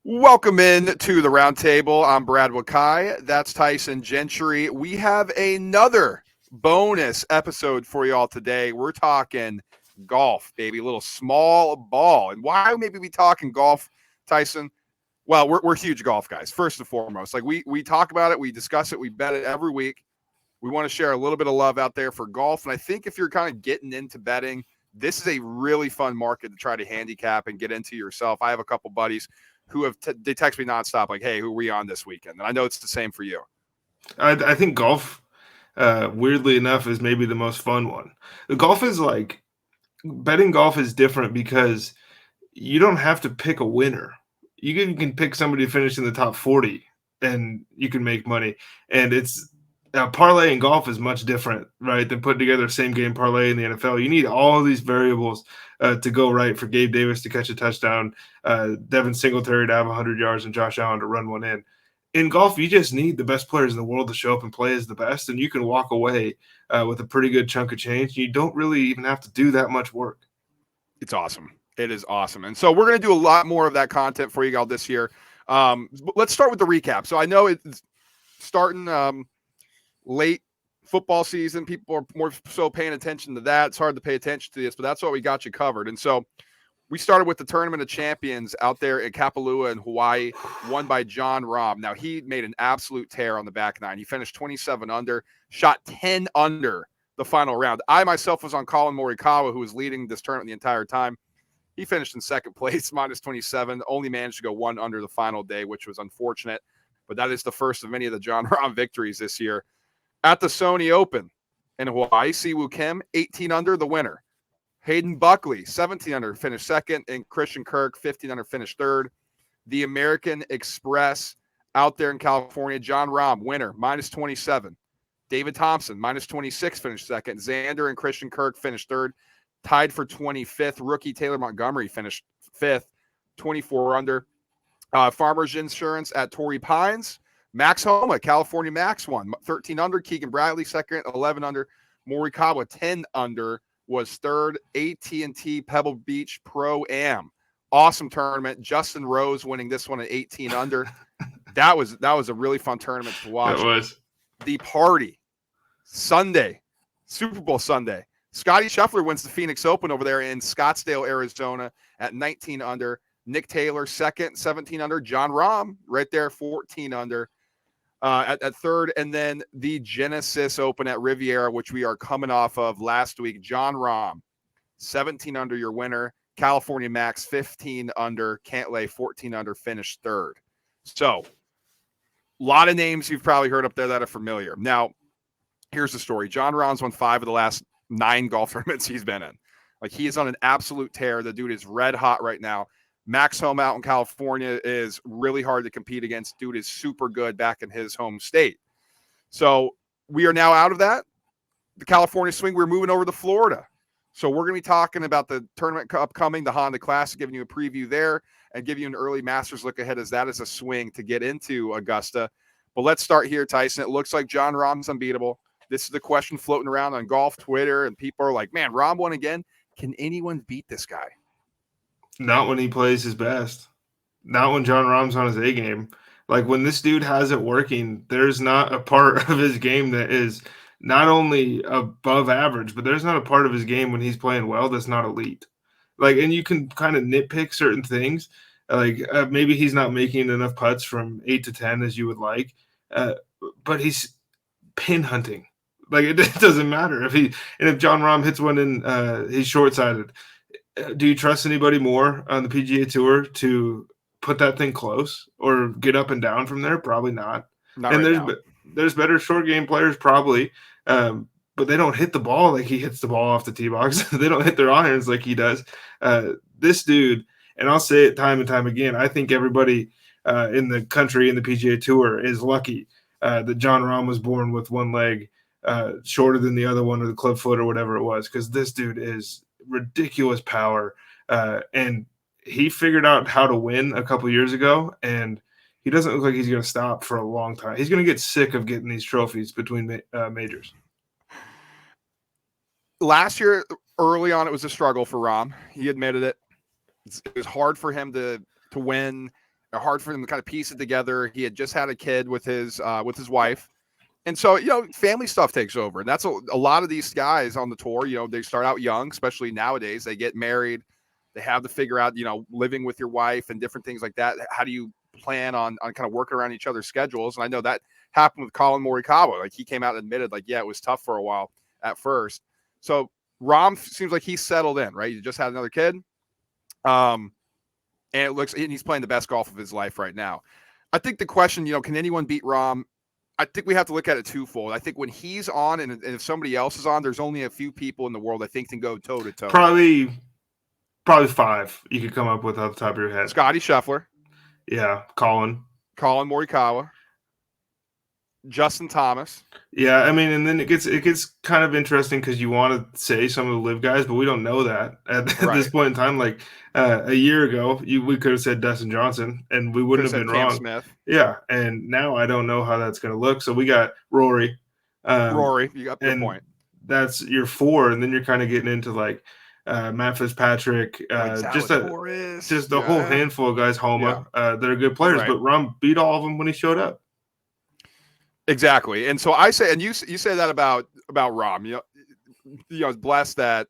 Welcome in to the roundtable. I'm Brad Wakai. That's Tyson Gentry. We have another bonus episode for you all today. We're talking golf, baby, a little small ball. And why maybe we talking golf, Tyson? Well, we're huge golf guys, first and foremost. Like we talk about it, we discuss it, we bet it every week. We want to share a little bit of love out there for golf. And I think if you're kind of getting into betting, this is a really fun market to try to handicap and get into yourself. I have a couple buddies who they text me nonstop, like, hey, who are we on this weekend? And I know it's the same for you. I think golf, weirdly enough, is maybe the most fun one. The golf is like betting golf is different because you don't have to pick a winner. You can pick somebody to finish in the top 40 and you can make money. And it's parlay in golf is much different, right, than putting together a same game parlay in the NFL. You need all of these variables to go right for Gabe Davis to catch a touchdown, Devin Singletary to have 100 yards, and Josh Allen to run one in. In golf, you just need the best players in the world to show up and play as the best, and you can walk away with a pretty good chunk of change. You don't really even have to do that much work. It's awesome. It is awesome. And so we're going to do a lot more of that content for you all this year. Let's start with the recap. So I know it's starting late football season. People are more so paying attention to that. It's hard to pay attention to this, but that's what we got you covered. And so we started with the Tournament of Champions out there at Kapalua in Hawaii, won by Jon Rahm. Now, he made an absolute tear on the back nine. He finished 27 under, shot 10 under the final round. I myself was on Colin Morikawa, who was leading this tournament the entire time. He finished in second place, minus 27, only managed to go one under the final day, which was unfortunate. But that is the first of many of the Jon Rahm victories this year. At the Sony Open in Hawaii, Siwoo Kim, 18 under, the winner. Hayden Buckley, 17 under, finished second, and Christian Kirk, 15 under, finished third. The American Express out there in California, Jon Rahm, winner, minus 27. David Thompson, minus 26, finished second. Xander and Christian Kirk finished third. Tied for 25th. Rookie Taylor Montgomery finished fifth, 24 under. Farmers Insurance at Torrey Pines. Max Homa, California Max won, 13 under. Keegan Bradley second, 11 under. Morikawa, 10 under, was third. AT&T Pebble Beach Pro-Am. Awesome tournament. Justin Rose winning this one at 18 under. That was a really fun tournament to watch. That was. The party, Sunday, Super Bowl Sunday. Scotty Scheffler wins the Phoenix Open over there in Scottsdale, Arizona at 19 under. Nick Taylor, second, 17 under. Jon Rahm, right there, 14 under at third. And then the Genesis Open at Riviera, which we are coming off of last week. Jon Rahm, 17 under, your winner. California Max, 15 under. Cantlay, 14 under, finished third. So, a lot of names you've probably heard up there that are familiar. Now, here's the story. Jon Rahm's won 5 of the last 9 golf tournaments he's been in. Like, he is on an absolute tear. The dude is red hot right now. Max Homa out in California is really hard to compete against. Dude is super good back in his home state. So we are now out of that. The California swing, we're moving over to Florida. So we're going to be talking about the tournament upcoming, the Honda Classic, giving you a preview there and give you an early Masters look ahead as that is a swing to get into Augusta. But let's start here, Tyson. It looks like Jon Rahm's unbeatable. This is the question floating around on golf Twitter, and people are like, man, Rahm won again. Can anyone beat this guy? Not when he plays his best. Not when Jon Rahm's on his A game. Like when this dude has it working, there's not a part of his game that is not only above average, but there's not a part of his game when he's playing well that's not elite. Like, and you can kind of nitpick certain things. Like maybe he's not making enough putts from 8 to 10 as you would like, but he's pin hunting. Like it doesn't matter if Jon Rahm hits one in, he's short sighted. Do you trust anybody more on the PGA Tour to put that thing close or get up and down from there? Probably not. Not And right now. there's better short game players probably, but they don't hit the ball like he hits the ball off the tee box. They don't hit their irons like he does. This dude, and I'll say it time and time again, I think everybody in the country in the PGA Tour is lucky that Jon Rahm was born with one leg shorter than the other one, or the club foot, or whatever it was, because this dude is ridiculous power, and he figured out how to win a couple years ago, and he doesn't look like he's going to stop for a long time. He's going to get sick of getting these trophies between majors. Last year, early on, it was a struggle for Rahm. He admitted it. It was hard for him to win hard for him to kind of piece it together. He had just had a kid with his wife. And so, family stuff takes over. And that's a lot of these guys on the tour, they start out young, especially nowadays. They get married. They have to figure out, living with your wife and different things like that. How do you plan on kind of working around each other's schedules? And I know that happened with Colin Morikawa. Like, he came out and admitted, like, yeah, it was tough for a while at first. So Rahm seems like he's settled in, right? He just had another kid. And he's playing the best golf of his life right now. I think the question, can anyone beat Rahm? I think we have to look at it twofold. I think when he's on and if somebody else is on, there's only a few people in the world I think can go toe to toe. Probably 5 you could come up with off the top of your head. Scotty Scheffler. Yeah, Colin Morikawa. Justin Thomas. Yeah, I mean, and then it gets kind of interesting because you want to say some of the live guys, but we don't know that at this point in time. Like a year ago, we could have said Dustin Johnson, and we wouldn't have been Cam wrong. Smith. Yeah, and now I don't know how that's going to look. So we got Rory. You got the point. That's your 4, and then you're kind of getting into like Matt Fitzpatrick, just a whole handful of guys, Homa, that are good players. Right. But Rahm beat all of them when he showed up. Exactly. And so I say, and you say that about Rahm, blessed that,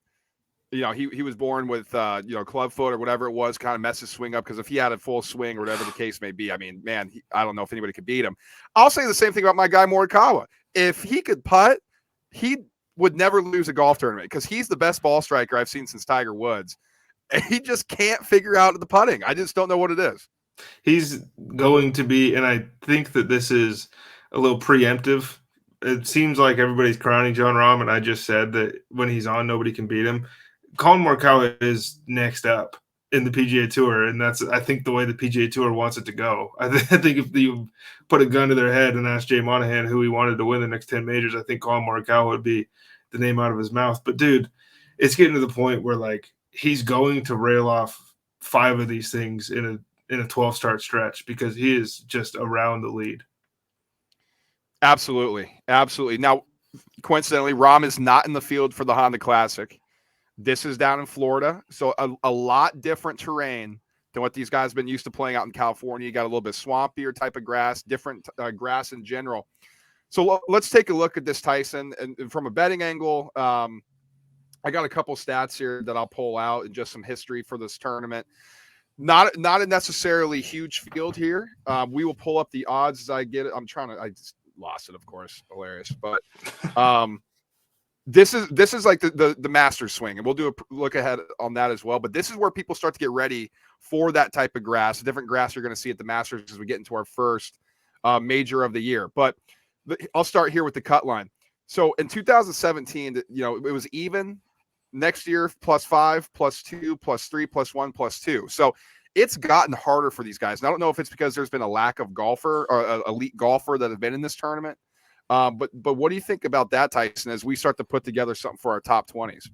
he was born with, club foot or whatever it was, kind of messed his swing up. Because if he had a full swing or whatever the case may be, I mean, man, I don't know if anybody could beat him. I'll say the same thing about my guy Morikawa. If he could putt, he would never lose a golf tournament because he's the best ball striker I've seen since Tiger Woods. And he just can't figure out the putting. I just don't know what it is. He's going to be, and I think that this is a little preemptive. It seems like everybody's crowning Jon Rahm, and I just said that when he's on, nobody can beat him. Colin Morikawa is next up in the PGA Tour, and that's, I think, the way the PGA Tour wants it to go. I think if you put a gun to their head and asked Jay Monahan who he wanted to win the next 10 majors, I think Colin Morikawa would be the name out of his mouth. But, dude, it's getting to the point where, like, he's going to rail off 5 of these things in a 12-start stretch because he is just around the lead. Absolutely. Now, coincidentally, Rahm is not in the field for the Honda Classic. This is down in Florida, so a lot different terrain than what these guys have been used to playing out in California. You got a little bit swampier type of grass, different grass in general. So let's take a look at this, Tyson. And from a betting angle, I got a couple stats here that I'll pull out and just some history for this tournament. Not a necessarily huge field here. We will pull up the odds as I get it. I just lost it, of course. Hilarious. But this is like the Masters swing, and we'll do a look ahead on that as well. But this is where people start to get ready for that type of grass, the different grass you're going to see at the Masters as we get into our first major of the year. But I'll start here with the cut line. So in 2017, it was even. Next year, +5, +2, +3, +1, +2. So it's gotten harder for these guys. And I don't know if it's because there's been a lack of golfer or elite golfer that have been in this tournament. But what do you think about that, Tyson, as we start to put together something for our top 20s?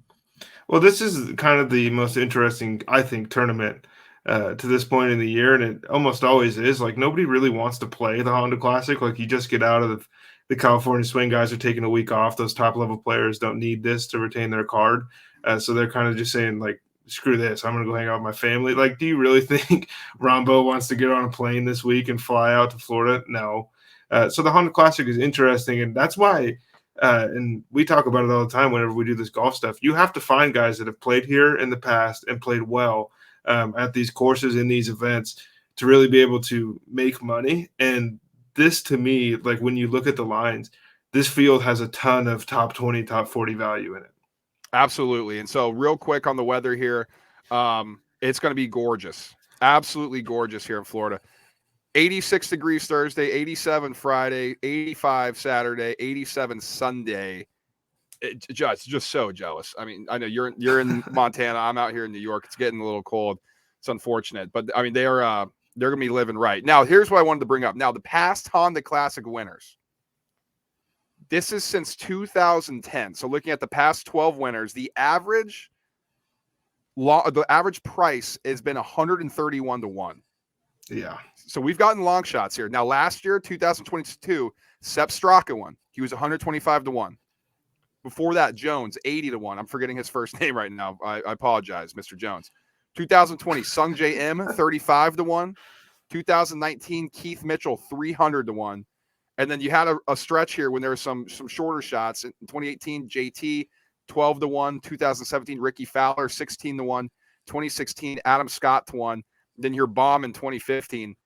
Well, this is kind of the most interesting, I think, tournament to this point in the year. And it almost always is. Like, nobody really wants to play the Honda Classic. Like, you just get out of the California swing. Guys are taking a week off. Those top-level players don't need this to retain their card. So they're kind of just saying, like, screw this. I'm going to go hang out with my family. Like, do you really think Rambo wants to get on a plane this week and fly out to Florida? No. So the Honda Classic is interesting, and that's why and we talk about it all the time whenever we do this golf stuff. You have to find guys that have played here in the past and played well at these courses in these events to really be able to make money. And this, to me, like, when you look at the lines, this field has a ton of top 20, top 40 value in it. Absolutely. And so real quick on the weather here, it's going to be gorgeous. Absolutely gorgeous here in Florida. 86 degrees Thursday, 87 Friday, 85 Saturday, 87 Sunday. Just so jealous. I mean, I know you're in Montana. I'm out here in New York. It's getting a little cold. It's unfortunate, but I mean, they're going to be living right. Now, here's what I wanted to bring up. Now, the past Honda Classic winners. This is since 2010. So looking at the past 12 winners, the average price has been 131 to 1. Yeah. So we've gotten long shots here. Now, last year, 2022, Sepp Straka won. He was 125 to 1. Before that, Jones, 80 to 1. I'm forgetting his first name right now. I apologize, Mr. Jones. 2020, Sung J M, 35 to 1. 2019 Keith Mitchell 300 to 1. And then you had a stretch here when there were some shorter shots. In 2018 JT 12 to 1, 2017 Ricky Fowler 16 to 1, 2016 Adam Scott to 1. Then your bomb in 2015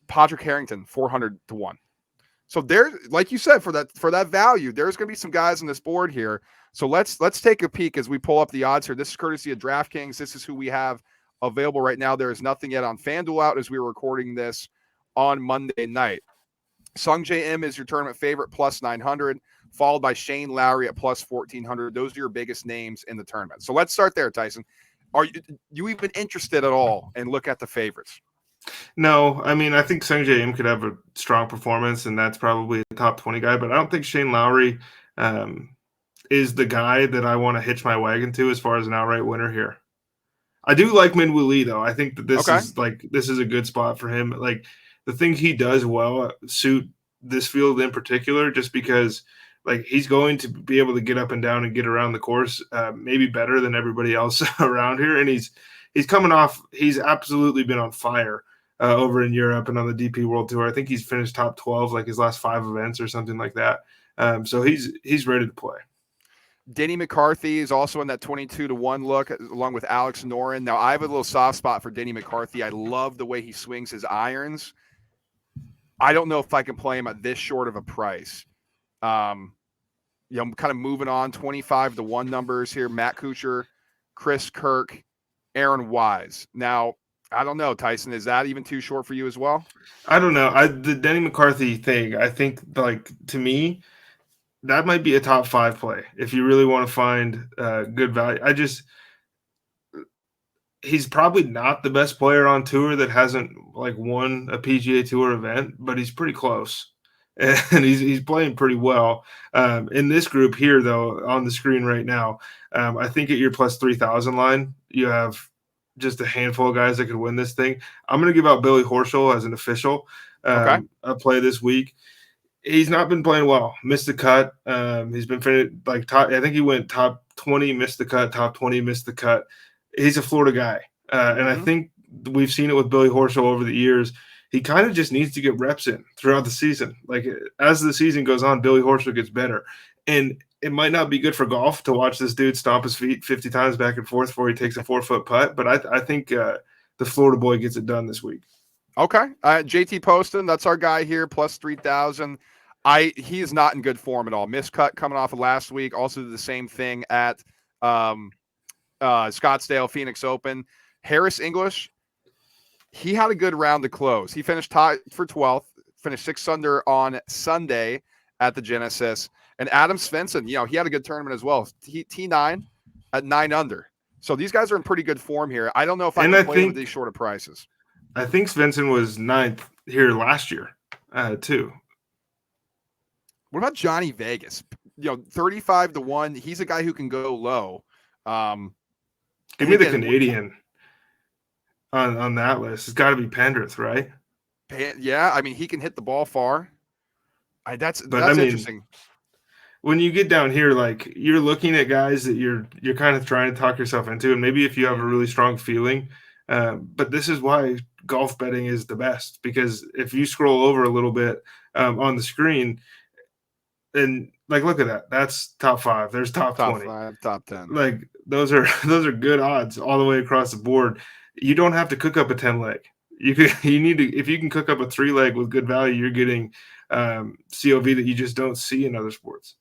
Patrick Harrington 400 to 1. So there, like you said, for that value, there's going to be some guys on this board here. So let's take a peek as we pull up the odds here. This is courtesy of DraftKings. This is who we have available right now. There is nothing yet on FanDuel out as we were recording this on Monday night. Sung J M is your tournament favorite, plus 900, followed by Shane Lowry at plus 1,400. Those are your biggest names in the tournament. So let's start there, Tyson. Are you even interested at all and look at the favorites? No, I mean, I think Sung J M could have a strong performance, and that's probably a top 20 guy, but I don't think Shane Lowry is the guy that I want to hitch my wagon to as far as an outright winner here. I do like Minwoo Lee, though. I think that this is a good spot for him. Like, the things he does well suit this field in particular, just because like he's going to be able to get up and down and get around the course maybe better than everybody else around here. And he's coming off. He's absolutely been on fire over in Europe and on the DP World Tour. I think he's finished top 12 like his last 5 events or something like that. So he's ready to play. Denny McCarthy is also in that 22 to 1 look, along with Alex Noren. Now, I have a little soft spot for Denny McCarthy. I love the way he swings his irons. I don't know if I can play him at this short of a price. I'm kind of moving on. 25 to 1 numbers here. Matt Kuchar, Chris Kirk, Aaron Wise. Now, I don't know, Tyson. Is that even too short for you as well? I don't know. The Denny McCarthy thing, I think, like, to me, that might be a top 5 play if you really want to find good value. He's probably not the best player on tour that hasn't like won a PGA Tour event, but he's pretty close, and he's playing pretty well. In this group here, though, on the screen right now, I think at your plus 3,000 line, you have just a handful of guys that could win this thing. I'm going to give out Billy Horschel as an official a play this week. He's not been playing well. Missed the cut. He's been like top. I think he went top 20, missed the cut. Top 20, missed the cut. He's a Florida guy, and I think we've seen it with Billy Horschel over the years. He kind of just needs to get reps in throughout the season. Like, as the season goes on, Billy Horschel gets better, and it might not be good for golf to watch this dude stomp his feet 50 times back and forth before he takes a 4-foot putt. But I think the Florida boy gets it done this week. Okay, JT Poston, that's our guy here, plus 3,000. He is not in good form at all. Miscut coming off of last week. Also did the same thing at Scottsdale Phoenix Open. Harris English, he had a good round to close. He finished tied for 12th, finished 6 under on Sunday at the Genesis. And Adam Svensson, he had a good tournament as well. T9 at 9 under. So these guys are in pretty good form here. I don't know if I can play with these shorter prices. I think Svensson was 9th here last year, too. What about Johnny Vegas? 35 to 1. He's a guy who can go low. Give me the Canadian on that list. It's got to be Pendrith, right? Yeah, I mean, he can hit the ball far. That's interesting. When you get down here, like, you're looking at guys that you're kind of trying to talk yourself into, and maybe if you have a really strong feeling, but this is why golf betting is the best, because if you scroll over a little bit on the screen, and like, look at that. That's top 5. There's top 20. 5, top 10. Like, those are good odds all the way across the board. You don't have to cook up a 10 leg. If you can cook up a 3 leg with good value, you're getting COV that you just don't see in other sports.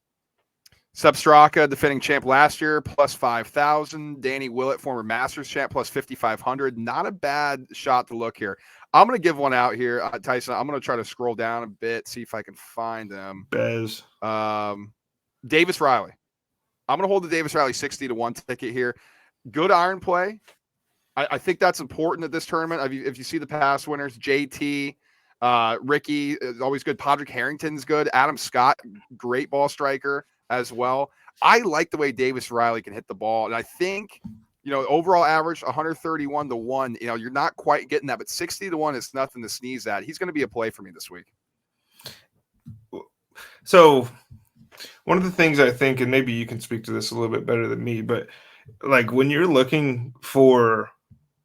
Sepp Straka, defending champ last year, plus 5,000. Danny Willett, former Masters champ, plus 5,500. Not a bad shot to look here. I'm going to give one out here, Tyson. I'm going to try to scroll down a bit, see if I can find them. Bez. Davis Riley. I'm going to hold the Davis Riley 60 to 1 ticket here. Good iron play. I think that's important at this tournament. If you see the past winners, JT, Ricky is always good. Patrick Harrington's good. Adam Scott, great ball striker as well. I like the way Davis Riley can hit the ball. And I think, overall average 131 to 1, you're not quite getting that, but 60 to 1 is nothing to sneeze at. He's going to be a play for me this week. So one of the things I think, and maybe you can speak to this a little bit better than me, but like, when you're looking for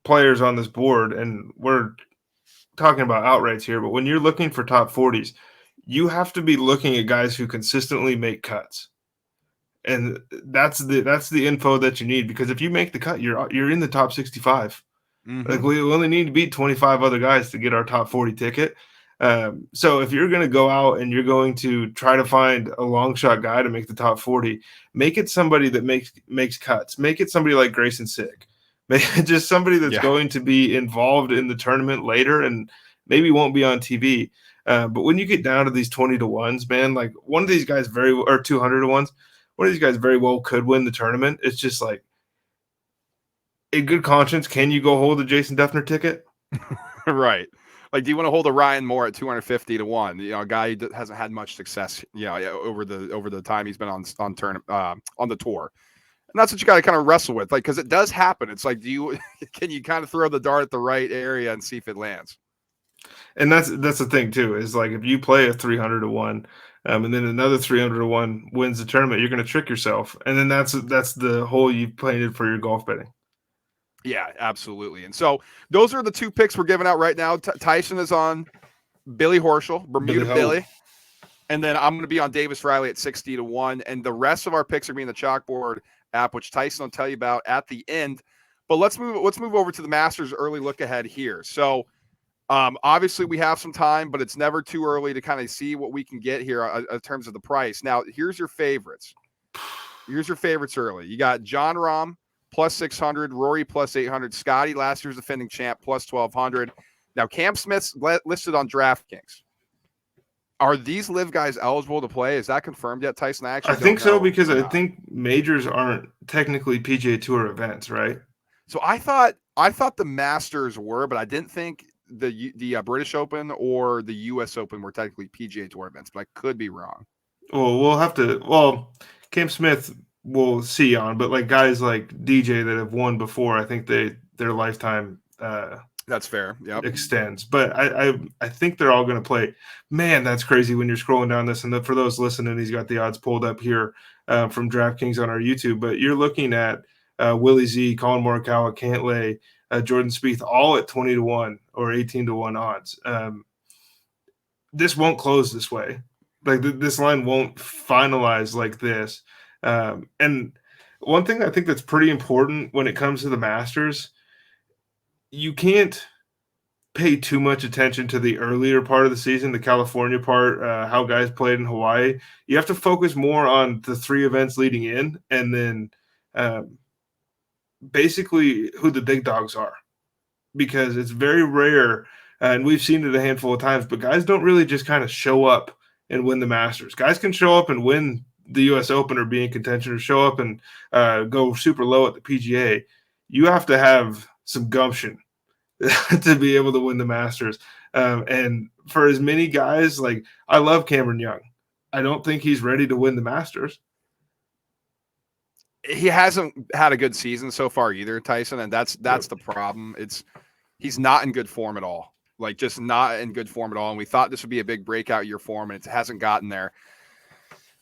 players on this board, and we're talking about outrights here, but when you're looking for top 40s, you have to be looking at guys who consistently make cuts. And that's the info that you need, because if you make the cut, you're in the top 65. Mm-hmm. Like we only need to beat 25 other guys to get our top 40 ticket. So if you're going to go out and you're going to try to find a long shot guy to make the top 40, make it somebody that makes cuts. Make it somebody like Grayson Sick. Make it just somebody that's going to be involved in the tournament later and maybe won't be on TV. But when you get down to these 20 to ones, man, like one of these guys or 200 to ones, one of these guys very well could win the tournament. It's just like, in good conscience, can you go hold a Jason Duffner ticket? Right. Like, do you want to hold a Ryan Moore at 250 to 1? You know, a guy who hasn't had much success, over the time he's been on the tour. And that's what you got to kind of wrestle with, like, because it does happen. It's like, can you kind of throw the dart at the right area and see if it lands? And that's the thing too, is like if you play a 300 to 1, and then another 300 to 1 wins the tournament, you're going to trick yourself, and then that's the hole you've painted for your golf betting. Yeah, absolutely. And so those are the two picks we're giving out right now. Tyson is on Billy Horschel, Bermuda Billy. And then I'm going to be on Davis Riley at 60 to 1. And the rest of our picks are being the Chalkboard app, which Tyson will tell you about at the end. But let's move over to the Masters early look ahead here. So obviously we have some time, but it's never too early to kind of see what we can get here in terms of the price. Now, here's your favorites. Here's your favorites early. You got Jon Rahm plus 600, Rory plus 800, Scotty, last year's defending champ, plus 1,200. Now, Cam Smith's listed on DraftKings. Are these live guys eligible to play? Is that confirmed yet, Tyson? I think so, because I think majors aren't technically PGA Tour events, right? So I thought the Masters were, but I didn't think the British Open or the U.S. Open were technically PGA Tour events, but I could be wrong. Well, we'll have to. Well, Cam Smith we'll see on, but like guys like DJ that have won before, I think their lifetime. That's fair. Yep. Extends, but I think they're all going to play. Man, that's crazy when you're scrolling down this. And for those listening, he's got the odds pulled up here from DraftKings on our YouTube. But you're looking at Willie Z, Colin Morikawa, Cantlay, Jordan Spieth, all at 20 to 1 or 18 to 1 odds. This won't close this way. Like this line won't finalize like this. And one thing I think that's pretty important when it comes to the Masters, you can't pay too much attention to the earlier part of the season, the California part, how guys played in Hawaii. You have to focus more on the three events leading in, and then basically who the big dogs are, because it's very rare, and we've seen it a handful of times, but guys don't really just kind of show up and win the Masters. Guys can show up and win the U.S. Open or be in contention, or show up and go super low at the PGA. You have to have some gumption to be able to win the Masters. And for as many guys, like I love Cameron Young, I don't think he's ready to win the Masters. He hasn't had a good season so far either, Tyson, and that's the problem. He's not in good form at all. Like, just not in good form at all. And we thought this would be a big breakout year for him, and it hasn't gotten there.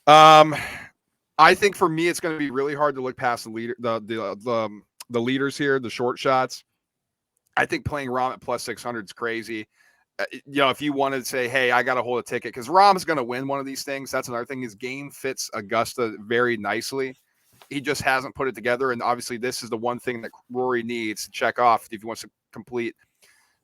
I think for me, it's going to be really hard to look past the leaders here, the short shots. I think playing Rahm at plus 600 is crazy. If you wanted to say, hey, I got to hold a ticket, because Rahm is going to win one of these things. That's another thing. His game fits Augusta very nicely. He just hasn't put it together. And obviously this is the one thing that Rory needs to check off if he wants to complete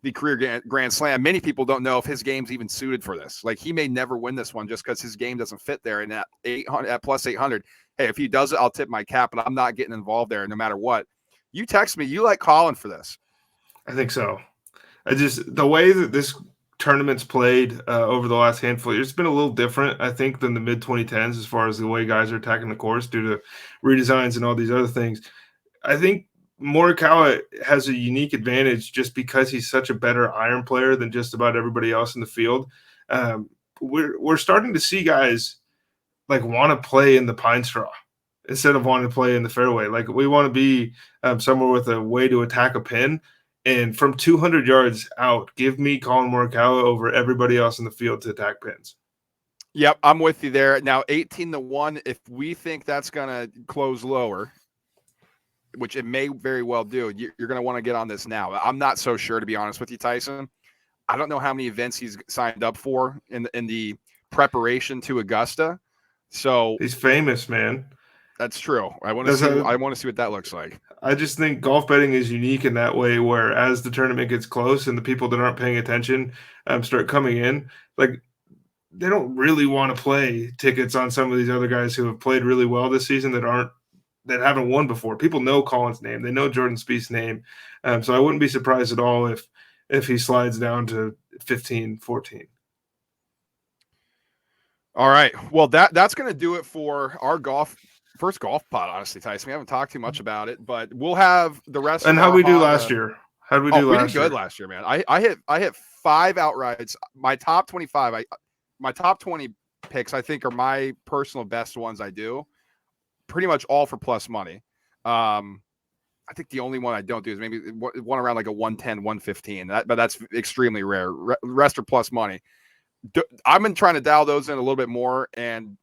the career Grand Slam. Many people don't know if his game's even suited for this. Like, he may never win this one just because his game doesn't fit there. And at plus 800, hey, if he does it, I'll tip my cap, but I'm not getting involved there no matter what. You text me, you like Colin for this. I think so. The way that this tournament's played over the last handful of years, it's been a little different, I think, than the mid 2010s as far as the way guys are attacking the course due to redesigns and all these other things. I think Morikawa has a unique advantage just because he's such a better iron player than just about everybody else in the field. We're starting to see guys like want to play in the pine straw instead of wanting to play in the fairway. Like, we want to be somewhere with a way to attack a pin. And from 200 yards out, give me Colin Morikawa over everybody else in the field to attack pins. Yep, I'm with you there. Now, 18 to 1, if we think that's going to close lower, which it may very well do, you're going to want to get on this now. I'm not so sure, to be honest with you, Tyson. I don't know how many events he's signed up for in the preparation to Augusta. So He's famous, man. that's true. I want That's how, to see what that looks like. I just think golf betting is unique in that way, where as the tournament gets close and the people that aren't paying attention start coming in, like they don't really want to play tickets on some of these other guys who have played really well this season that haven't won before. People know Colin's name, they know Jordan Spieth's name, so I wouldn't be surprised at all if he slides down to 15, 14. All right. Well, that's going to do it for our first golf pod. Honestly, Tyson, we haven't talked too much about it, but we'll have the rest. And of how our we do Honda. last year? How did we do we last did good year? last year, man. I hit 5 outrights. My top 25. My top 20 picks, I think, are my personal best ones. I do pretty much all for plus money. I think the only one I don't do is maybe one around like a 110, 115. But that's extremely rare. Rest are plus money. I've been trying to dial those in a little bit more, and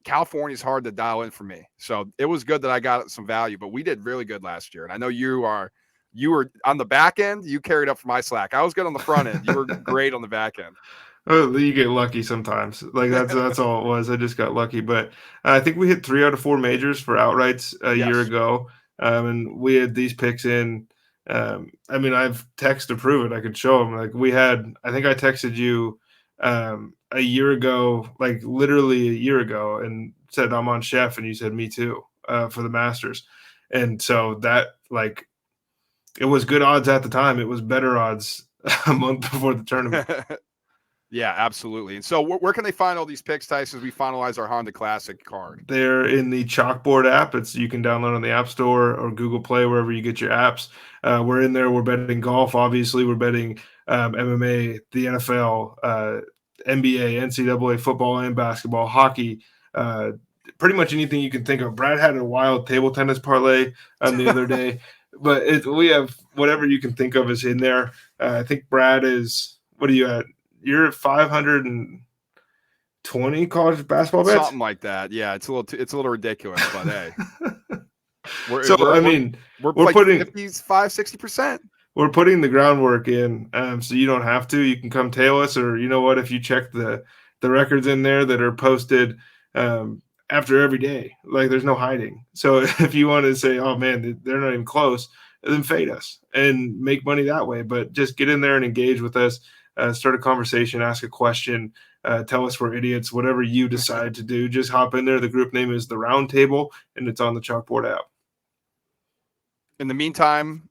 California is hard to dial in for me. So it was good that I got some value, but we did really good last year. And I know you were on the back end. You carried up for my slack. I was good on the front end. You were great on the back end. Well, you get lucky sometimes. Like that's all it was. I just got lucky, but I think we hit 3 out of 4 majors for outrights a year ago, and we had these picks in. I mean, I've text to prove it. I could show them. Like we had. I think I texted you a year ago, like literally a year ago, and said I'm on Chef, and you said me too for the Masters, and so that like it was good odds at the time. It was better odds a month before the tournament. Yeah, absolutely. And so where can they find all these picks, Tyson, as we finalize our Honda Classic card? They're in the Chalkboard app. You can download on the App Store or Google Play, wherever you get your apps. We're in there. We're betting golf. Obviously, we're betting MMA, the NFL, NBA, NCAA football and basketball, hockey, pretty much anything you can think of. Brad had a wild table tennis parlay the other day, but we have whatever you can think of is in there. I think Brad is, what are you at? You're at 520 college basketball bets? Something like that. Yeah, it's a little ridiculous, but hey. We're putting 55, 60%. We're putting the groundwork in, so you don't have to. You can come tail us, or you know what? If you check the records in there that are posted after every day, like there's no hiding. So if you want to say, "Oh man, they're not even close," then fade us and make money that way. But just get in there and engage with us. Start a conversation, ask a question, tell us we're idiots, whatever you decide to do. Just hop in there. The group name is The Round Table, and it's on the Chalkboard app. In the meantime,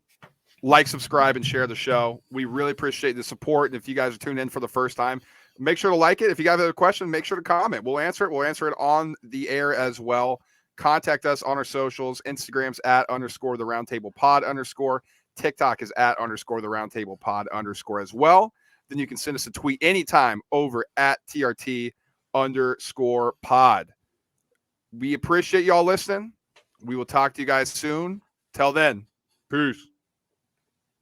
like, subscribe, and share the show. We really appreciate the support. And if you guys are tuned in for the first time, make sure to like it. If you got a question, make sure to comment. We'll answer it. We'll answer it on the air as well. Contact us on our socials. Instagram's @_the roundtable pod _ TikTok is @_ the roundtable pod _ as well. Then you can send us a tweet anytime over @TRT_pod. We appreciate y'all listening. We will talk to you guys soon. Till then, peace.